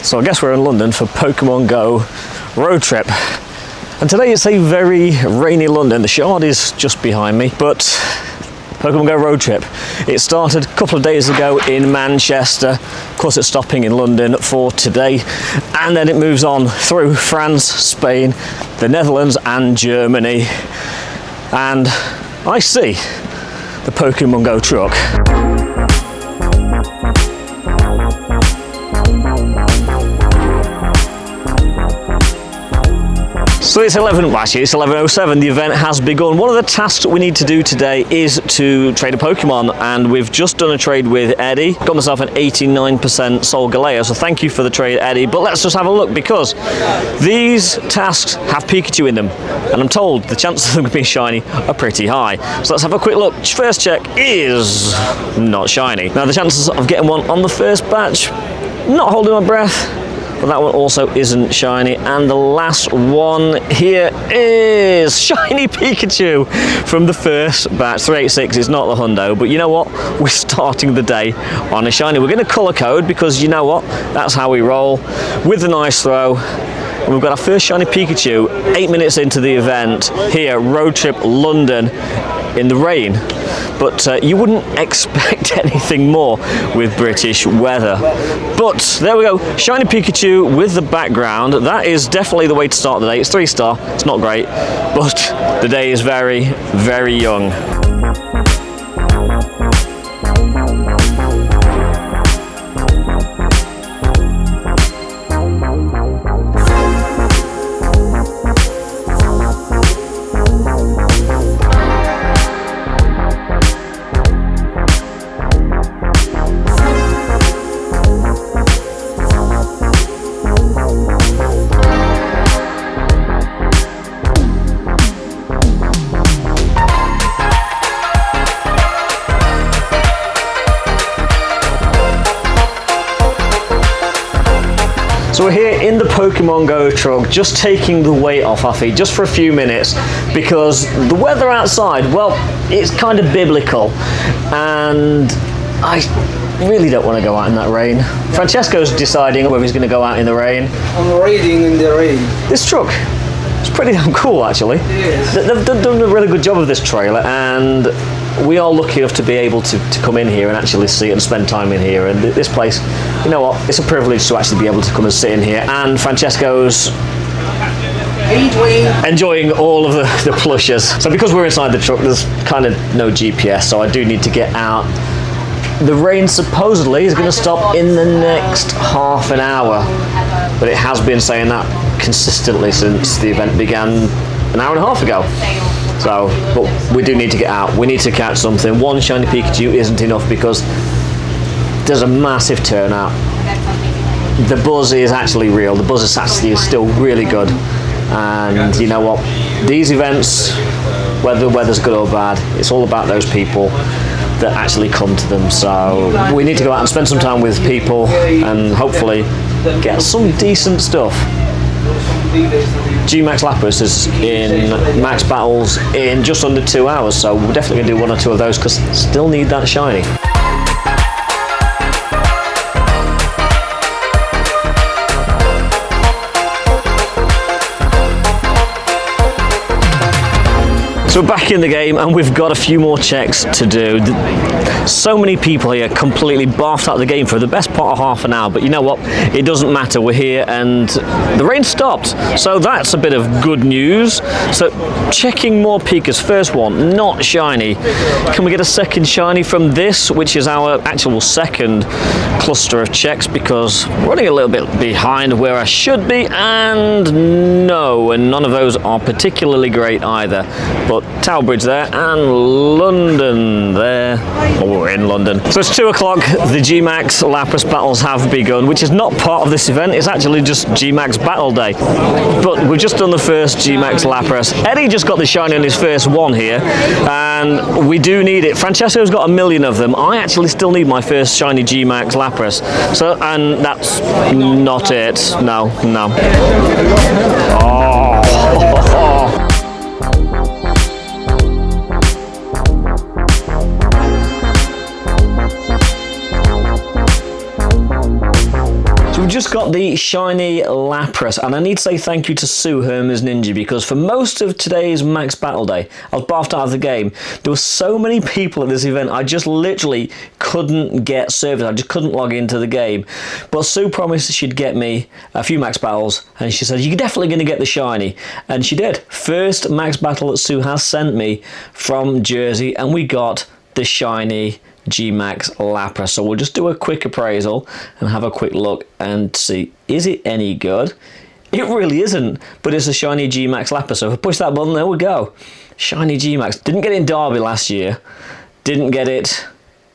So I guess we're in London for Pokemon Go road trip. And today it's a very rainy London. The Shard is just behind me, but Pokemon Go road trip. It started a couple of days ago in Manchester. Of course, it's stopping in London for today. And then it moves on through France, Spain, the Netherlands and Germany. And I see the Pokemon Go truck. So it's 11:07, the event has begun. One of the tasks we need to do today is to trade a Pokemon, and we've just done a trade with Eddie. Got myself an 89% Solgaleo, so thank you for the trade, Eddie. But let's just have a look, because these tasks have Pikachu in them, and I'm told the chances of them being shiny are pretty high. So let's have a quick look. First check is not shiny. Now the chances of getting one on the first batch, not holding my breath, but that one also isn't shiny. And the last one here is shiny Pikachu from the first batch. 386 is not the hundo, but you know what? We're starting the day on a shiny. We're going to color code, because you know what? That's how we roll, with the nice throw. And we've got our first shiny Pikachu 8 minutes into the event here, road trip London, in the rain. But you wouldn't expect anything more with British weather. But there we go, shiny Pikachu with the background. That is definitely the way to start the day. It's 3-star, it's not great, but the day is very, very young. So we're here in the Pokemon Go truck, just taking the weight off our feet, just for a few minutes, because the weather outside, well, it's kind of biblical, and I really don't want to go out in that rain. Francesco's deciding whether he's going to go out in the rain. I'm riding in the rain. This truck, it's pretty damn cool, actually. Yes. They've done a really good job of this trailer, and we are lucky enough to be able to come in here and actually see it and spend time in here. And this place, you know what, it's a privilege to actually be able to come and sit in here. And Francesco's enjoying all of the plushes. So because we're inside the truck, there's kind of no GPS, so I do need to get out. The rain supposedly is going to stop in the next half an hour, but it has been saying that consistently since the event began an hour and a half ago. So, but we do need to get out. We need to catch something. One shiny Pikachu isn't enough, because there's a massive turnout. The buzz is actually real. The buzz is actually still really good. And you know what? These events, whether the weather's good or bad, it's all about those people that actually come to them. So we need to go out and spend some time with people and hopefully get some decent stuff. G-Max Lapras is in max battles in just under 2 hours, so we're definitely going to do 1 or 2 of those, because still need that shiny. So we're back in the game, and we've got a few more checks to do. So many people here completely barfed out of the game for the best part of half an hour, but you know what? It doesn't matter. We're here, and the rain stopped. So that's a bit of good news. So checking more Pikas. First one, not shiny. Can we get a second shiny from this, which is our actual second cluster of checks, because we're running a little bit behind where I should be, and no, and none of those are particularly great either. But Tower Bridge there, and London there. Oh, we're in London. So it's 2 o'clock, the G-Max Lapras battles have begun, which is not part of this event, it's actually just G-Max Battle Day. But we've just done the first G-Max Lapras. Eddie just got the shiny on his first one here, and we do need it. Francesco's got 1 million of them. I actually still need my first shiny G-Max Lapras. So, and that's not it. No. Oh. just got the shiny Lapras, and I need to say thank you to Sue, Hermes Ninja, because for most of today's Max Battle Day, I was barfed out of the game. There were so many people at this event, I just literally couldn't get service. I just couldn't log into the game. But Sue promised she'd get me a few Max Battles, and she said, you're definitely going to get the shiny. And she did. First Max Battle that Sue has sent me from Jersey, and we got the shiny G-Max Lapras. So we'll just do a quick appraisal and have a quick look and see, is it any good? It really isn't, but it's a shiny G-Max Lapras. So if I push that button, there we go. Shiny G-Max. Didn't get it in Derby last year. Didn't get it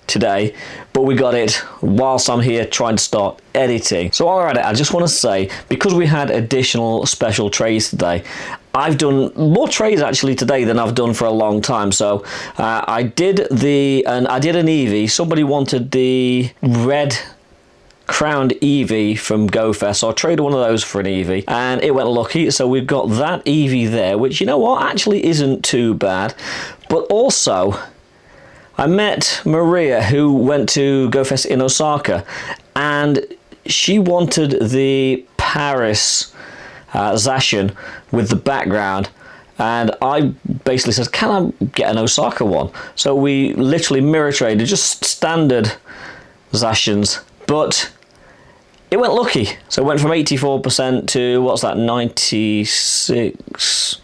today, but we got it whilst I'm here trying to start editing. So while we're at it, I just want to say, because we had additional special trades today, I've done more trades actually today than I've done for a long time. So I did an Eevee. Somebody wanted the red crowned Eevee from GoFest, so I traded one of those for an Eevee, and it went lucky. So we've got that Eevee there, which, you know what, actually isn't too bad. But also, I met Maria, who went to GoFest in Osaka, and she wanted the Paris Zacian with the background, and I basically said, can I get an Osaka one? So we literally mirror traded, just standard Zacians, but it went lucky. So it went from 84% to, what's that, 96,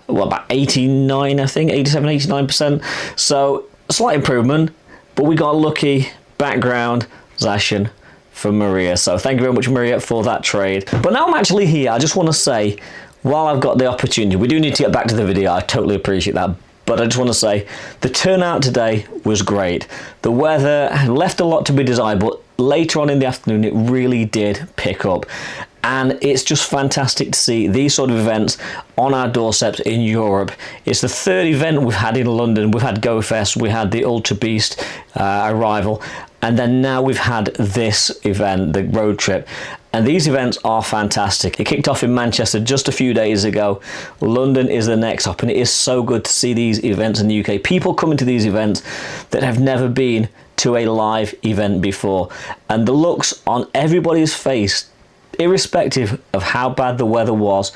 what, about 89, I think, 87, 89%. So a slight improvement, but we got a lucky background Zacian from Maria. So thank you very much, Maria, for that trade. But now I'm actually here, I just want to say, while I've got the opportunity, we do need to get back to the video, I totally appreciate that, but I just want to say the turnout today was great. The weather left a lot to be desired, but later on in the afternoon it really did pick up. And it's just fantastic to see these sort of events on our doorsteps in Europe. It's the third event we've had in London. We've had GoFest, we had the Ultra Beast arrival, and then now we've had this event, the road trip. And these events are fantastic. It kicked off in Manchester just a few days ago. London is the next up, and it is so good to see these events in the UK. People coming to these events that have never been to a live event before. And the looks on everybody's face, irrespective of how bad the weather was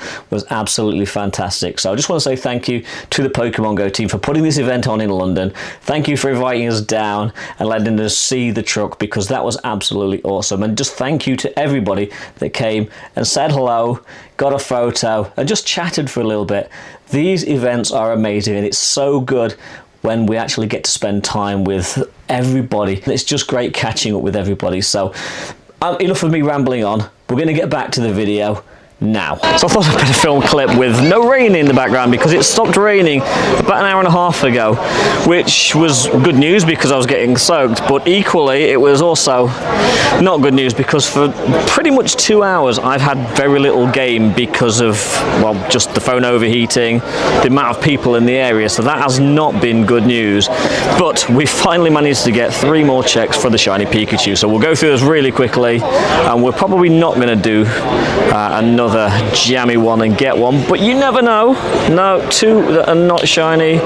absolutely fantastic. So I just want to say thank you to the Pokemon Go team for putting this event on in London. Thank you for inviting us down and letting us see the truck, because that was absolutely awesome. And just thank you to everybody that came and said hello, got a photo, and just chatted for a little bit. These events are amazing, and it's so good when we actually get to spend time with everybody. It's just great catching up with everybody. So enough of me rambling on. We're going to get back to the video now. So I thought I'd better film a clip with no rain in the background, because it stopped raining about an hour and a half ago, which was good news because I was getting soaked, but equally it was also not good news because for pretty much 2 hours I've had very little game because of, well, just the phone overheating, the amount of people in the area, so that has not been good news. But we finally managed to get 3 more checks for the shiny Pikachu, so we'll go through this really quickly, and we're probably not going to do another jammy one and get one, but you never know. No, 2 that are not shiny.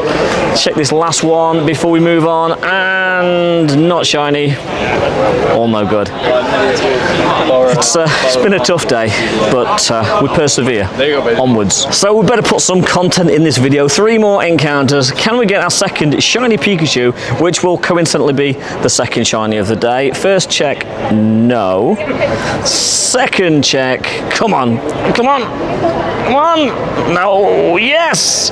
Check this last one before we move on, and not shiny, all no good. It's been a tough day, but we persevere onwards. So we better put some content in this video. 3 more encounters. Can we get our second shiny Pikachu, which will coincidentally be the second shiny of the day? First check, no. Second check, come on, come on, come on, no, yes,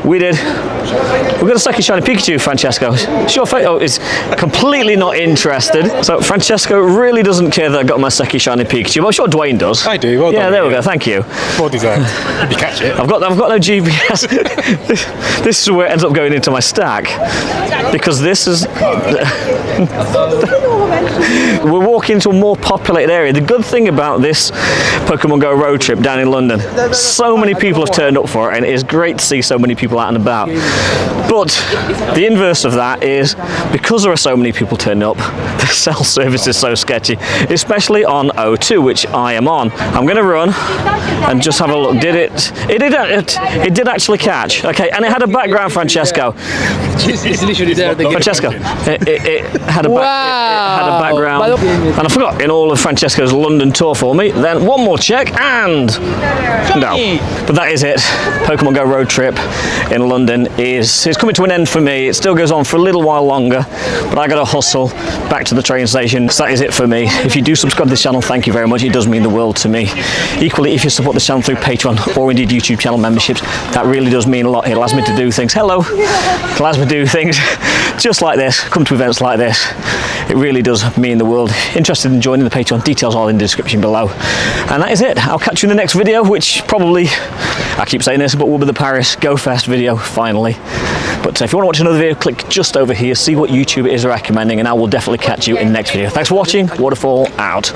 we did. We've got a second shiny Pikachu, Francesco. Sure, oh, is completely not interested. So Francesco really doesn't care that I got my second shiny Pikachu, but I'm sure Dwayne does. I do, well done. Yeah, there we go, thank you. Well deserved. If you catch it. I've got no GPS. This is where it ends up going into my stack, because this is... We're walking into a more populated area. The good thing about this Pokemon Go road trip down in London, so many people have turned up for it, and it is great to see so many people out and about. But the inverse of that is, because there are so many people turning up, the cell service is so sketchy, especially on O2, which I am on. I'm going to run and just have a look. It did actually catch. Okay, and it had a background, Francesco. It's literally there. Francesco, it had a background. And I forgot, in all of Francesco's London tour for me, then one more check and no. But that is it. Pokemon Go road trip in London is coming to an end for me. It still goes on for a little while longer, but I got to hustle back to the train station. So that is it for me. If you do subscribe to this channel, thank you very much. It does mean the world to me. Equally, if you support this channel through Patreon or indeed YouTube channel memberships, that really does mean a lot. It allows me to do things. Hello. It allows me to do things just like this, come to events like this. It really does mean the world. Interested in joining the Patreon? Details are in the description below. And that is it. I'll catch you in the next video, which probably, I keep saying this, but will be the Paris Go Fest video finally. But if you want to watch another video, click just over here, see what YouTube is recommending, and I will definitely catch you in the next video. Thanks for watching. Waterfall out.